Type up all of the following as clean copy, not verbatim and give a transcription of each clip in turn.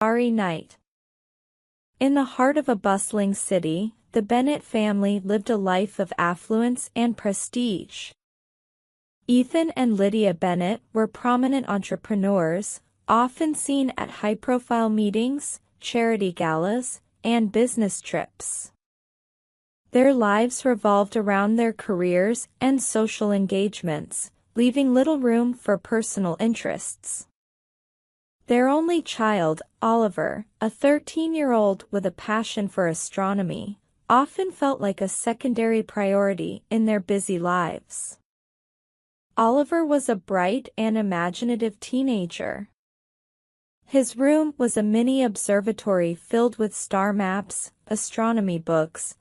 Starry night. In the heart of a bustling city, the Bennett family lived a life of affluence and prestige. Ethan and Lydia Bennett were prominent entrepreneurs, often seen at high-profile meetings, charity galas, and business trips. Their lives revolved around their careers and social engagements, leaving little room for personal interests. Their only child, Oliver, a 13-year-old with a passion for astronomy, often felt like a secondary priority in their busy lives. Oliver was a bright and imaginative teenager. His room was a mini observatory filled with star maps, astronomy books.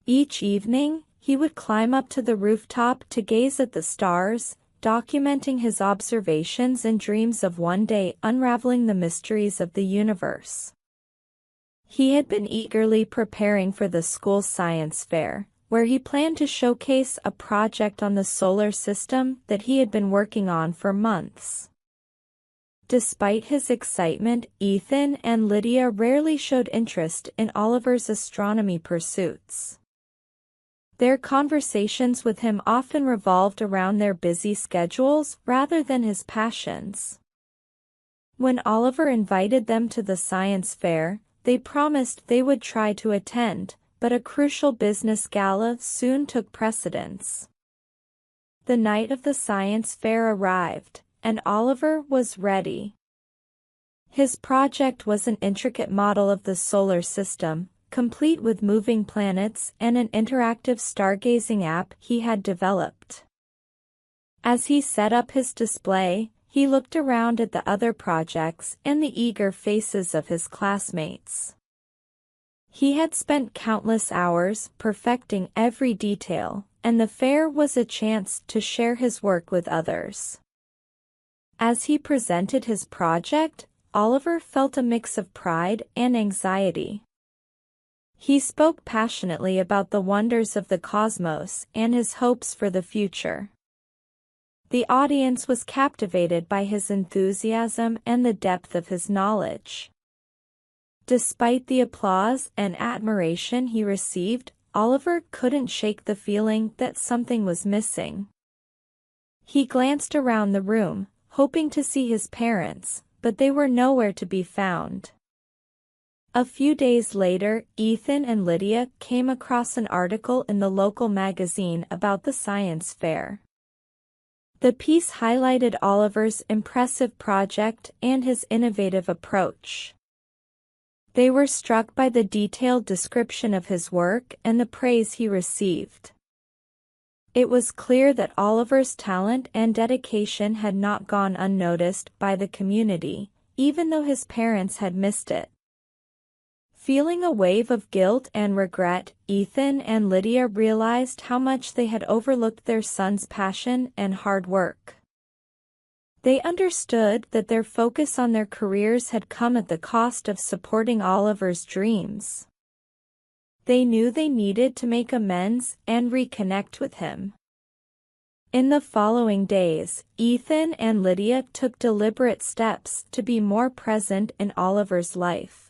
Each evening, he would climb up to the rooftop to gaze at the stars, documenting his observations and dreams of one day unraveling the mysteries of the universe. He had been eagerly preparing for the school science fair, where he planned to showcase a project on the solar system that he had been working on for months. Despite his excitement, Ethan and Lydia rarely showed interest in Oliver's astronomy pursuits. Their conversations with him often revolved around their busy schedules rather than his passions. When Oliver invited them to the science fair, they promised they would try to attend, but a crucial business gala soon took precedence. The night of the science fair arrived, and Oliver was ready. His project was an intricate model of the solar system, complete with moving planets and an interactive stargazing app he had developed. As he set up his display, he looked around at the other projects and the eager faces of his classmates. He had spent countless hours perfecting every detail, and the fair was a chance to share his work with others. As he presented his project, Oliver felt a mix of pride and anxiety. He spoke passionately about the wonders of the cosmos and his hopes for the future. The audience was captivated by his enthusiasm and the depth of his knowledge. Despite the applause and admiration he received, Oliver couldn't shake the feeling that something was missing. He glanced around the room, hoping to see his parents, but they were nowhere to be found. A few days later, Ethan and Lydia came across an article in the local magazine about the science fair. The piece highlighted Oliver's impressive project and his innovative approach. They were struck by the detailed description of his work and the praise he received. It was clear that Oliver's talent and dedication had not gone unnoticed by the community, even though his parents had missed it. Feeling a wave of guilt and regret, Ethan and Lydia realized how much they had overlooked their son's passion and hard work. They understood that their focus on their careers had come at the cost of supporting Oliver's dreams. They knew they needed to make amends and reconnect with him. In the following days, Ethan and Lydia took deliberate steps to be more present in Oliver's life.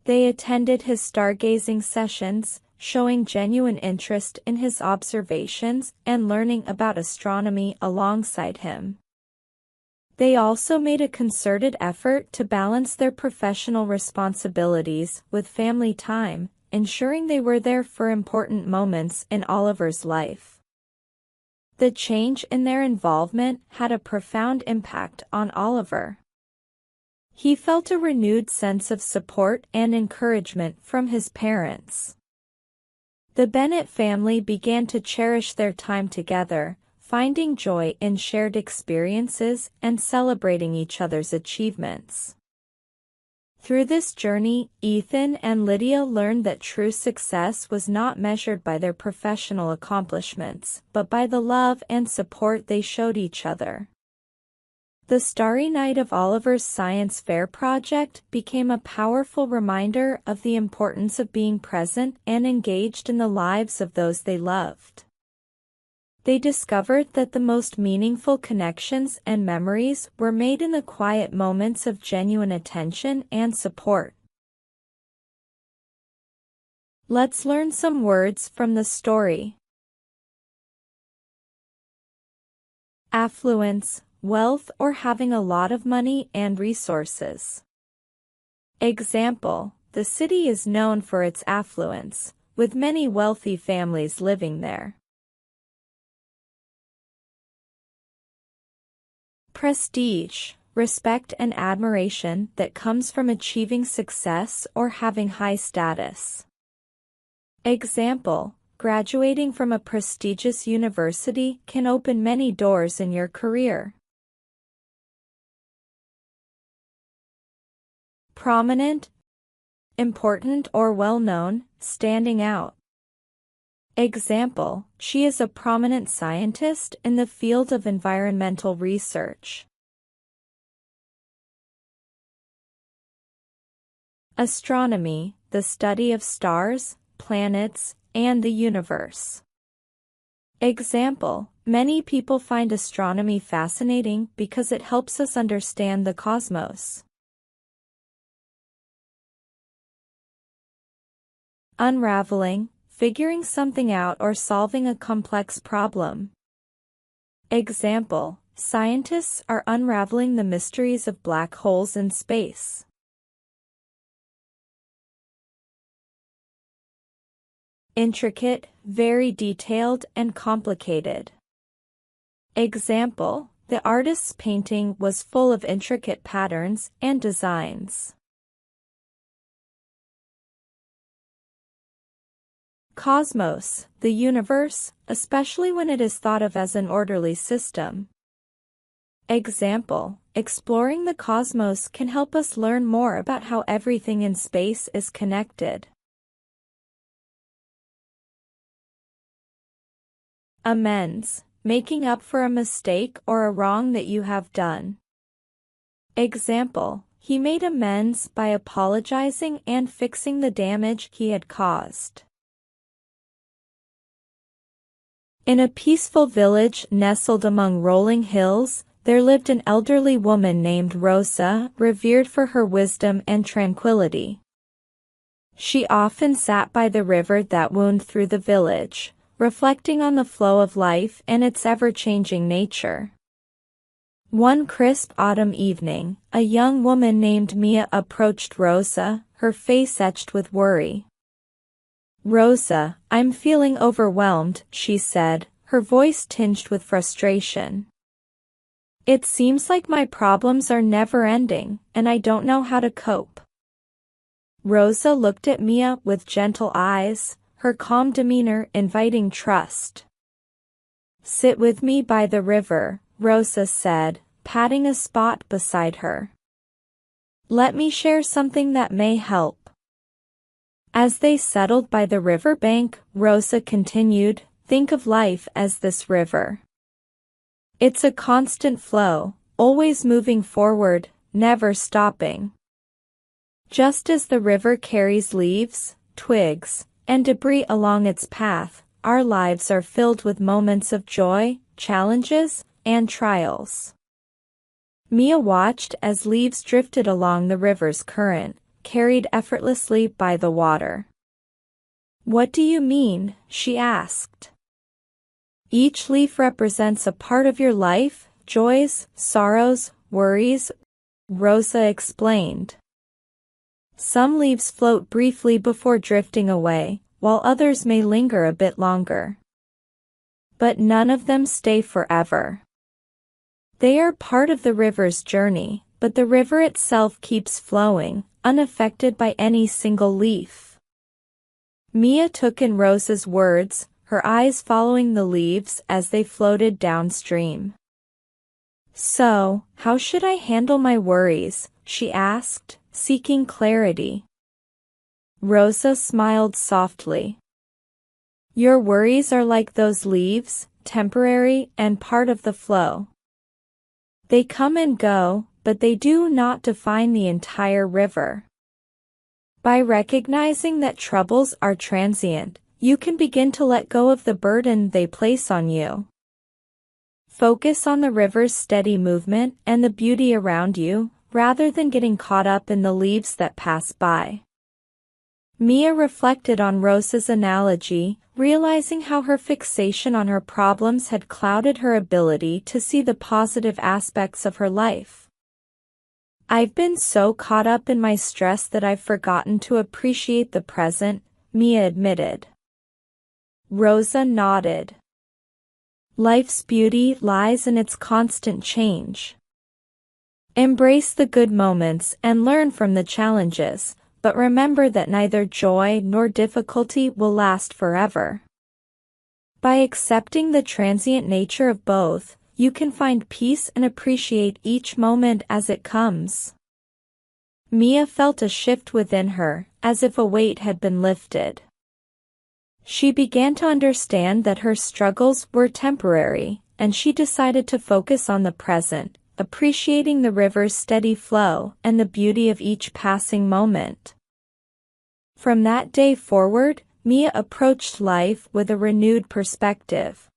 They attended his stargazing sessions, showing genuine interest in his observations and learning about astronomy alongside him. They also made a concerted effort to balance their professional responsibilities with family time, ensuring they were there for important moments in Oliver's life. The change in their involvement had a profound impact on Oliver. He felt a renewed sense of support and encouragement from his parents. The Bennett family began to cherish their time together, finding joy in shared experiences and celebrating each other's achievements. Through this journey, Ethan and Lydia learned that true success was not measured by their professional accomplishments, but by the love and support they showed each other. The starry night of Oliver's science fair project became a powerful reminder of the importance of being present and engaged in the lives of those they loved. They discovered that the most meaningful connections and memories were made in the quiet moments of genuine attention and support. Let's learn some words from the story. Affluence, wealth or having a lot of money and resources. Example, the city is known for its affluence, with many wealthy families living there. Prestige, respect and admiration that comes from achieving success or having high status. Example, graduating from a prestigious university can open many doors in your career. Prominent, important or well-known, standing out. Example, she is a prominent scientist in the field of environmental research. Astronomy, the study of stars, planets, and the universe. Example, many people find astronomy fascinating because it helps us understand the cosmos. Unraveling, figuring something out or solving a complex problem. Example, scientists are unraveling the mysteries of black holes in space. Intricate, very detailed and complicated. Example, the artist's painting was full of intricate patterns and designs. Cosmos, the universe, especially when it is thought of as an orderly system. Example, exploring the cosmos can help us learn more about how everything in space is connected. Amends, making up for a mistake or a wrong that you have done. Example, he made amends by apologizing and fixing the damage he had caused. In a peaceful village nestled among rolling hills, there lived an elderly woman named Rosa, revered for her wisdom and tranquility. She often sat by the river that wound through the village, reflecting on the flow of life and its ever-changing nature. One crisp autumn evening, a young woman named Mia approached Rosa, her face etched with worry. "Rosa, I'm feeling overwhelmed," she said, her voice tinged with frustration. "It seems like my problems are never-ending, and I don't know how to cope." Rosa looked at Mia with gentle eyes, her calm demeanor inviting trust. "Sit with me by the river," Rosa said, patting a spot beside her. "Let me share something that may help." As they settled by the river bank, Rosa continued, "Think of life as this river. It's a constant flow, always moving forward, never stopping. Just as the river carries leaves, twigs, and debris along its path, our lives are filled with moments of joy, challenges, and trials." Mia watched as leaves drifted along the river's current, carried effortlessly by the water. "What do you mean?" she asked. "Each leaf represents a part of your life, joys, sorrows, worries," Rosa explained. "Some leaves float briefly before drifting away, while others may linger a bit longer. But none of them stay forever. They are part of the river's journey, but the river itself keeps flowing, unaffected by any single leaf." Mia took in Rosa's words, her eyes following the leaves as they floated downstream. "So, how should I handle my worries?" she asked, seeking clarity. Rosa smiled softly. "Your worries are like those leaves, temporary and part of the flow. They come and go, but they do not define the entire river. By recognizing that troubles are transient, you can begin to let go of the burden they place on you." Focus on the river's steady movement and the beauty around you, rather than getting caught up in the leaves that pass by. Mia reflected on Rosa's analogy, realizing how her fixation on her problems had clouded her ability to see the positive aspects of her life. "I've been so caught up in my stress that I've forgotten to appreciate the present," Mia admitted. Rosa nodded. "Life's beauty lies in its constant change. Embrace the good moments and learn from the challenges, but remember that neither joy nor difficulty will last forever. By accepting the transient nature of both, you can find peace and appreciate each moment as it comes." Mia felt a shift within her, as if a weight had been lifted. She began to understand that her struggles were temporary, and she decided to focus on the present, appreciating the river's steady flow and the beauty of each passing moment. From that day forward, Mia approached life with a renewed perspective.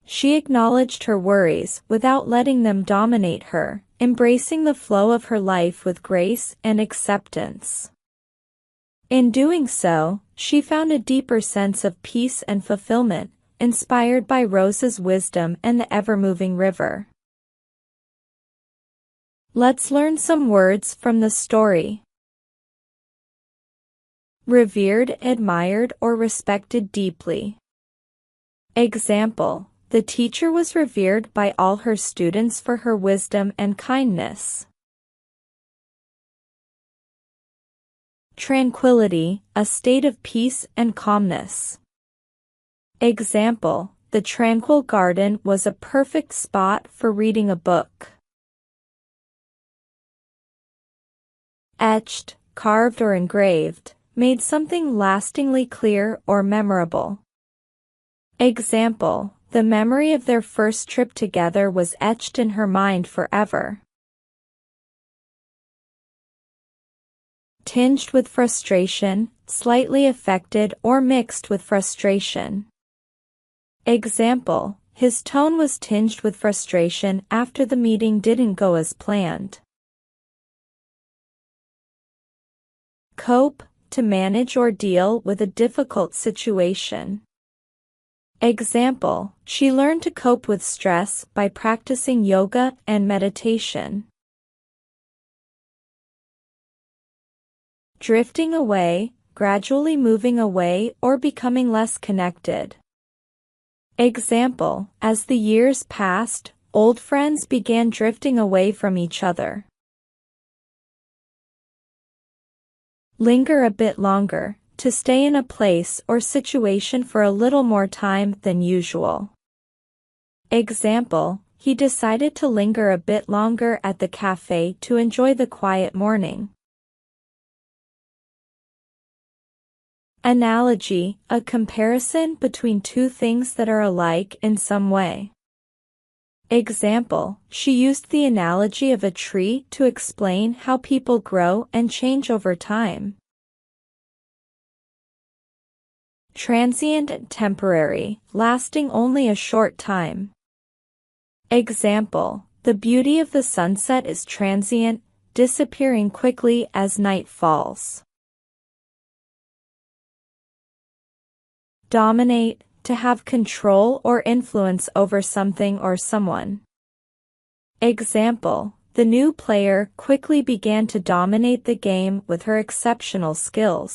She acknowledged her worries without letting them dominate her, embracing the flow of her life with grace and acceptance. In doing so, she found a deeper sense of peace and fulfillment, inspired by Rosa's wisdom and the ever-moving river. Let's learn some words from the story. Revered, admired, or respected deeply. Example: the teacher was revered by all her students for her wisdom and kindness. Tranquility, a state of peace and calmness. Example: the tranquil garden was a perfect spot for reading a book. Etched, carved or engraved, made something lastingly clear or memorable. Example: the memory of their first trip together was etched in her mind forever. Tinged with frustration, slightly affected or mixed with frustration. Example: his tone was tinged with frustration after the meeting didn't go as planned. Cope, to manage or deal with a difficult situation. Example: she learned to cope with stress by practicing yoga and meditation. Drifting away, gradually moving away or becoming less connected. Example: as the years passed, old friends began drifting away from each other. Linger a bit longer, to stay in a place or situation for a little more time than usual. Example: he decided to linger a bit longer at the cafe to enjoy the quiet morning. Analogy, a comparison between two things that are alike in some way. Example: she used the analogy of a tree to explain how people grow and change over time. Transient and temporary, lasting only a short time. Example: the beauty of the sunset is transient, disappearing quickly as night falls. Dominate, to have control or influence over something or someone. Example: the new player quickly began to dominate the game with her exceptional skills.